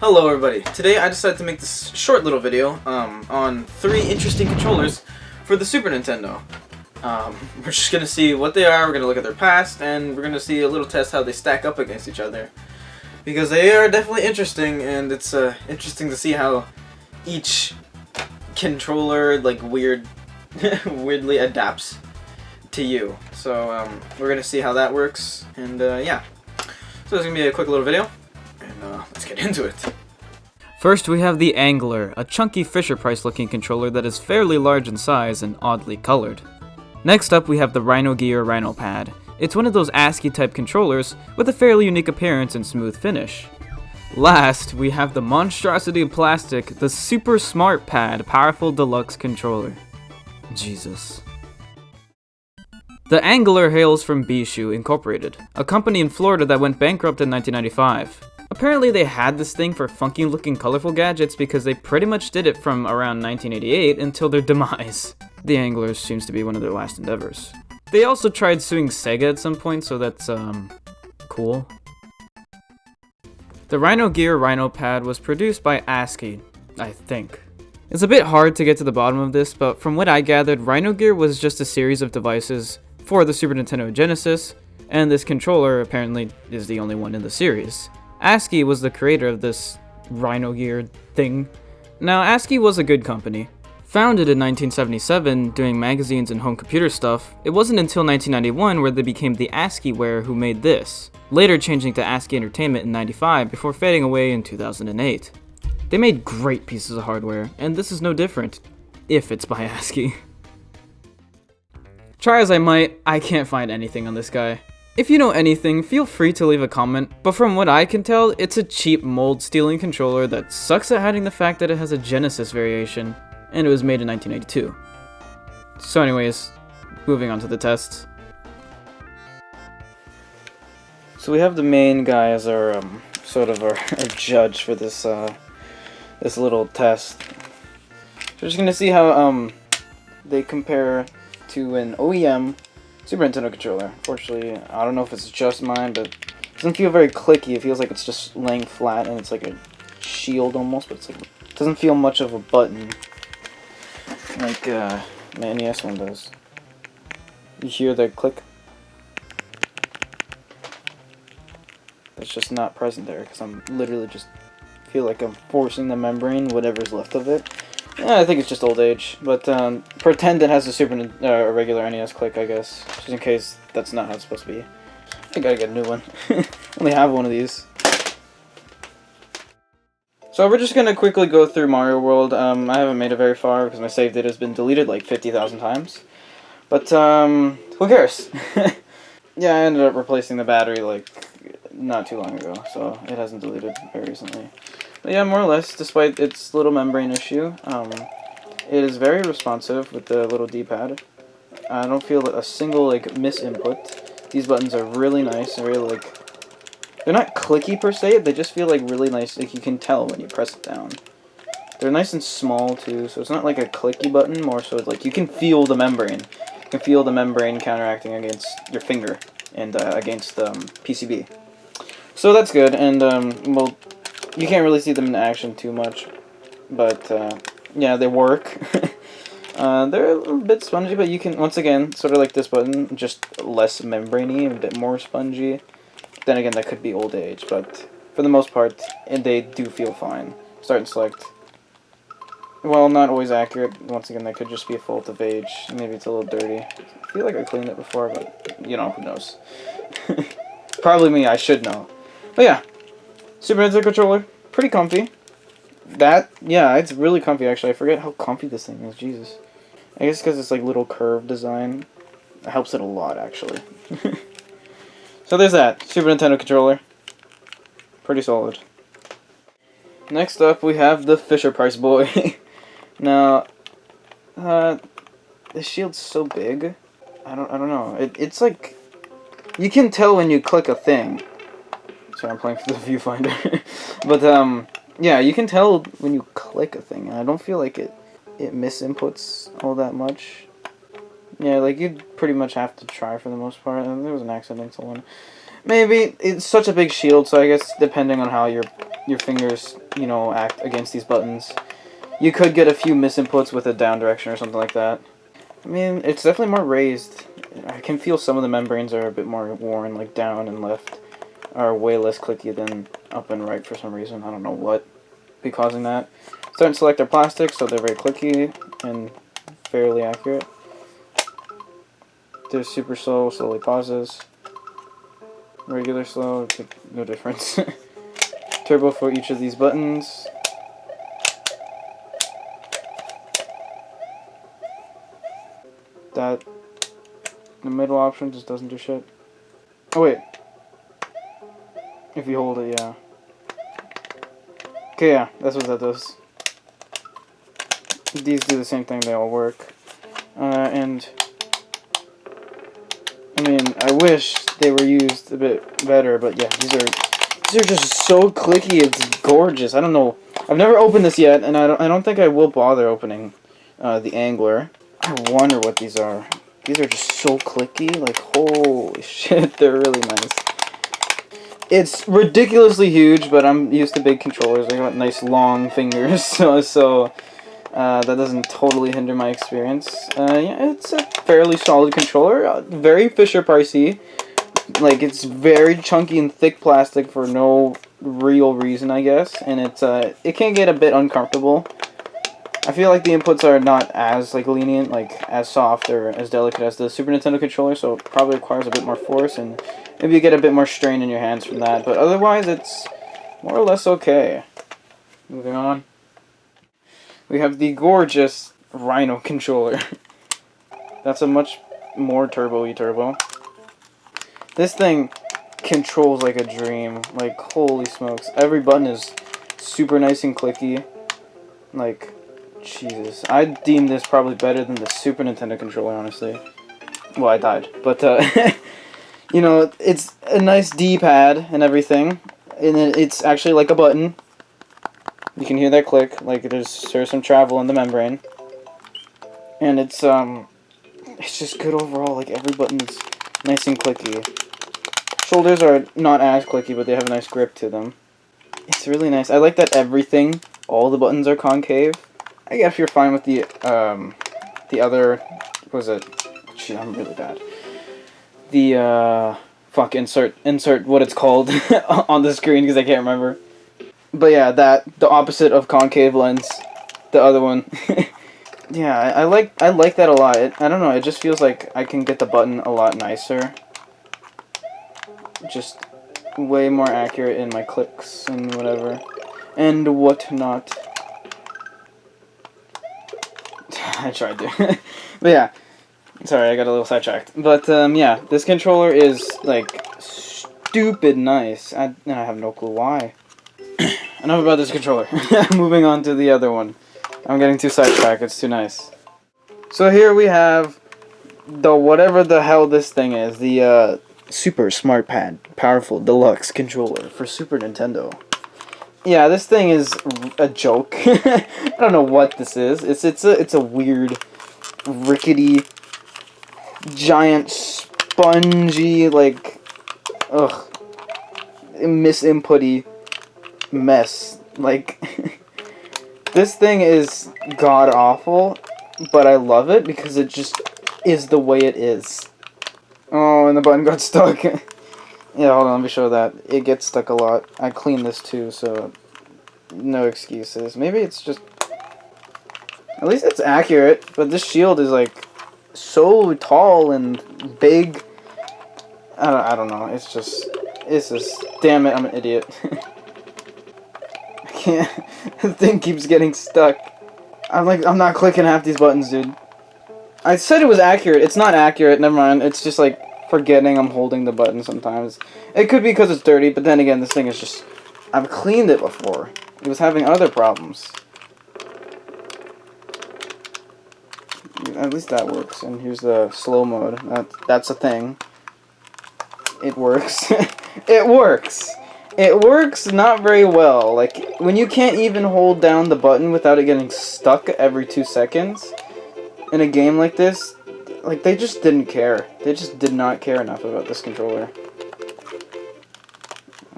Hello everybody. Today I decided to make this short little video on 3 interesting controllers for the Super Nintendo. We're just going to see what they are, we're going to look at their past, and we're going to see a little test how they stack up against each other. Because they are definitely interesting, and it's interesting to see how each controller weirdly adapts to you. So we're going to see how that works, and yeah. So this is going to be a quick little video. And let's get into it. First we have the Angler, a chunky Fisher-Price looking controller that is fairly large in size and oddly colored. Next up we have the Rhino Rhino Pad. It's one of those ASCII type controllers with a fairly unique appearance and smooth finish. Last, we have the monstrosity of plastic, the Super Smart Pad Powerful Deluxe Controller. Jesus. The Angler hails from Bishu Incorporated, a company in Florida that went bankrupt in 1995. Apparently they had this thing for funky looking colorful gadgets because they pretty much did it from around 1988 until their demise. The Angler seems to be one of their last endeavors. They also tried suing Sega at some point, so that's, cool. The Rhino Rhino Pad was produced by ASCII, I think. It's a bit hard to get to the bottom of this, but from what I gathered, Rhino Gear was just a series of devices for the Super Nintendo Genesis, and this controller apparently is the only one in the series. ASCII was the creator of this Rhino Gear thing. Now, ASCII was a good company. Founded in 1977, doing magazines and home computer stuff, it wasn't until 1991 where they became the ASCIIware who made this, later changing to ASCII Entertainment in 95 before fading away in 2008. They made great pieces of hardware, and this is no different, if it's by ASCII. Try as I might, I can't find anything on this guy. If you know anything, feel free to leave a comment, but from what I can tell, it's a cheap mold-stealing controller that sucks at hiding the fact that it has a Genesis variation, and it was made in 1982. So anyways, moving on to the tests. So we have the main guy as our, sort of our judge for this, this little test. We're just gonna see how, they compare to an OEM Super Nintendo controller. Unfortunately, I don't know if it's just mine, but it doesn't feel very clicky. It feels like it's just laying flat and it's like a shield almost, but it's like, it doesn't feel much of a button like my NES one does. You hear the click? That's just not present there because I'm literally just feel like I'm forcing the membrane, whatever's left of it. Yeah, I think it's just old age, but pretend it has a regular NES click, I guess, just in case that's not how it's supposed to be. I gotta get a new one. Only have one of these. So we're just gonna quickly go through Mario World. I haven't made it very far because my save data has been deleted like 50,000 times. But who cares? Yeah, I ended up replacing the battery like not too long ago, so it hasn't deleted very recently. But yeah, more or less, despite its little membrane issue, it is very responsive with the little D-pad. I don't feel a single, like, misinput. These buttons are really nice, and really, like, they're not clicky per se, they just feel, like, really nice, like, you can tell when you press it down. They're nice and small, too, so it's not, like, a clicky button, more so, like, you can feel the membrane. You can feel the membrane counteracting against your finger, and, against, PCB. So that's good, and, well, you can't really see them in action too much, but yeah, they work. They're a little bit spongy, but you can, once again, sort of like this button, just less membraney, a bit more spongy. Then again, that could be old age, but for the most part, they do feel fine. Start and select. Well, not always accurate. Once again, that could just be a fault of age. Maybe it's a little dirty. I feel like I cleaned it before, but, you know, who knows. Probably me, I should know. But yeah. Super Nintendo controller, pretty comfy. Yeah, it's really comfy actually. I forget how comfy this thing is, Jesus. I guess because it's like little curved design. It helps it a lot actually. So there's that, Super Nintendo controller. Pretty solid. Next up we have the Fisher-Price boy. Now, the shield's so big. I don't know. It's like, you can tell when you click a thing. Sorry, I'm playing for the viewfinder. But, yeah, you can tell when you click a thing, and I don't feel like it misinputs all that much. Yeah, like, you'd pretty much have to try for the most part. And there was an accidental one. Maybe it's such a big shield, so I guess depending on how your fingers, you know, act against these buttons, you could get a few misinputs with a down direction or something like that. I mean, it's definitely more raised. I can feel some of the membranes are a bit more worn, like down and left are way less clicky than up and right for some reason. I don't know what be causing that. Certain select are plastic, so they're very clicky and fairly accurate. They're super slow, slowly pauses. Regular slow, no difference. Turbo for each of these buttons. That the middle option just doesn't do shit. Oh wait. If you hold it, yeah. Okay, yeah, that's what that does. These do the same thing, they all work. And I mean, I wish they were used a bit better, but yeah, these are just so clicky. It's gorgeous. I don't know. I've never opened this yet, and I don't think I will bother opening the Angler. I wonder what these are. These are just so clicky. Like, holy shit, they're really nice. It's ridiculously huge, but I'm used to big controllers. I got nice long fingers, so that doesn't totally hinder my experience. Yeah, it's a fairly solid controller. Very Fisher-Pricey. Like, it's very chunky and thick plastic for no real reason, I guess. And it can get a bit uncomfortable. I feel like the inputs are not as like lenient, like as soft or as delicate as the Super Nintendo controller, so it probably requires a bit more force, and maybe you get a bit more strain in your hands from that. But otherwise, it's more or less okay. Moving on. We have the gorgeous Rhino Controller. That's a much more turbo-y turbo. This thing controls like a dream. Like, holy smokes. Every button is super nice and clicky. Like, Jesus. I deem this probably better than the Super Nintendo controller, honestly. Well, I died. But, you know, it's a nice D-pad and everything. And it's actually like a button. You can hear that click, like there's some travel in the membrane. And it's just good overall, like every button's nice and clicky. Shoulders are not as clicky, but they have a nice grip to them. It's really nice. I like that everything, all the buttons are concave. I guess you're fine with the other, what was it? Gee, I'm really bad. The, insert what it's called on the screen, because I can't remember. But yeah, the opposite of concave lens, the other one. Yeah, I like that a lot. I don't know, it just feels like I can get the button a lot nicer. Just way more accurate in my clicks and whatever. And whatnot. I tried to. But yeah. Sorry, I got a little sidetracked. But yeah, this controller is like stupid nice. And I have no clue why. Enough about this controller. Moving on to the other one. I'm getting too sidetracked, it's too nice. So here we have the whatever the hell this thing is. The Super Smart Pad Powerful Deluxe Controller for Super Nintendo. Yeah, this thing is a joke. I don't know what this is. It's a weird, rickety, giant, spongy, like, ugh, misinputty mess. Like, this thing is god-awful, but I love it because it just is the way it is. Oh, and the button got stuck. Yeah, hold on, let me show that. It gets stuck a lot. I cleaned this too, so no excuses. Maybe it's just... At least it's accurate, but this shield is like so tall and big. I don't know. It's just damn it, I'm an idiot. I can't. The thing keeps getting stuck. I'm not clicking half these buttons, dude. I said it was accurate. It's not accurate. Never mind. It's just like forgetting I'm holding the button sometimes. It could be because it's dirty, but then again, this thing is just... I've cleaned it before. It was having other problems. At least that works. And here's the slow mode. That's a thing. It works. It works. It works not very well. Like, when you can't even hold down the button without it getting stuck every 2 seconds in a game like this, like, they just didn't care. They just did not care enough about this controller.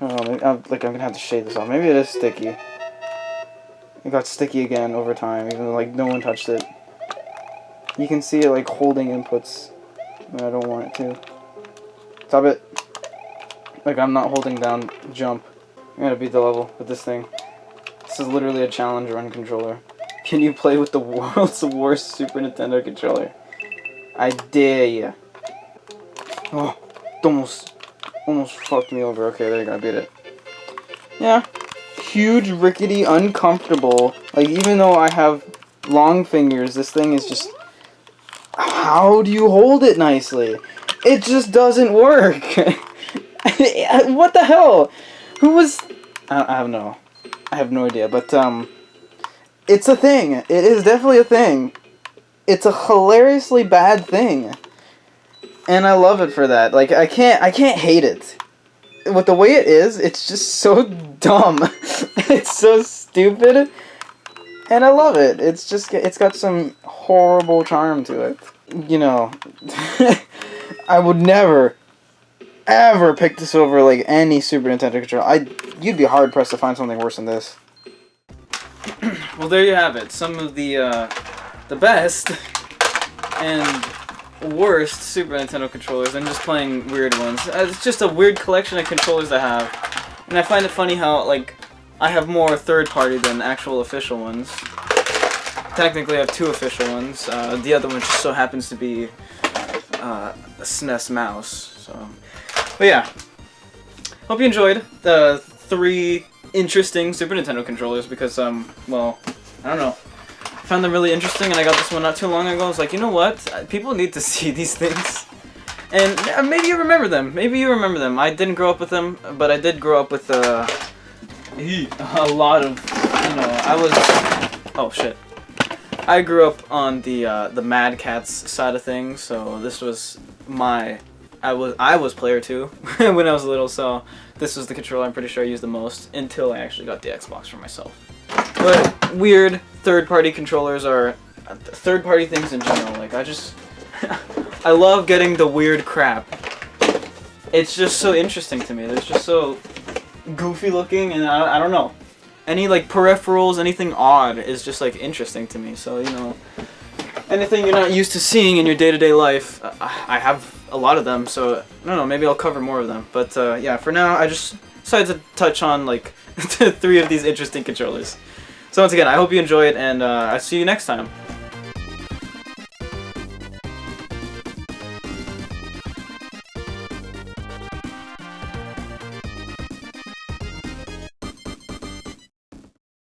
Oh, maybe, I'm gonna have to shade this off. Maybe it is sticky. It got sticky again over time, even though, like, no one touched it. You can see it, like, holding inputs when I don't want it to. Stop it. Like, I'm not holding down jump. I'm gonna beat the level with this thing. This is literally a challenge run controller. Can you play with the world's worst Super Nintendo controller? I dare ya. Oh, it almost fucked me over. Okay, there you go, I beat it. Yeah. Huge, rickety, uncomfortable. Like, even though I have long fingers, this thing is just... How do you hold it nicely? It just doesn't work. What the hell? Who was... I don't know. I have no idea, but, it's a thing. It is definitely a thing. It's a hilariously bad thing. And I love it for that. Like, I can't hate it. With the way it is, it's just so dumb. It's so stupid. And I love it. It's just, it's got some horrible charm to it. You know, I would never, ever pick this over, like, any Super Nintendo controller. You'd be hard-pressed to find something worse than this. Well, there you have it. Some of the best and worst Super Nintendo controllers. I'm just playing weird ones. It's just a weird collection of controllers I have. And I find it funny how, like, I have more third-party than actual official ones. Technically, I have 2 official ones. The other one just so happens to be a SNES mouse. So, but yeah. Hope you enjoyed the 3 interesting Super Nintendo controllers because, well, I don't know. I found them really interesting, and I got this one not too long ago. I was like, you know what? People need to see these things. And maybe you remember them. Maybe you remember them. I didn't grow up with them, but I did grow up with a lot of, you know, oh shit. I grew up on the Mad Catz side of things, so this was I was player 2 when I was little, so this was the controller I'm pretty sure I used the most until I actually got the Xbox for myself. But weird third-party controllers are third-party things in general. Like, I love getting the weird crap. It's just so interesting to me. It's just so goofy looking, and I don't know. Any, like, peripherals, anything odd is just, like, interesting to me. So, you know, anything you're not used to seeing in your day-to-day life, I have a lot of them, so I don't know, maybe I'll cover more of them. But yeah, for now, I just decided to touch on, like, 3 of these interesting controllers. So once again, I hope you enjoyed, and I'll see you next time.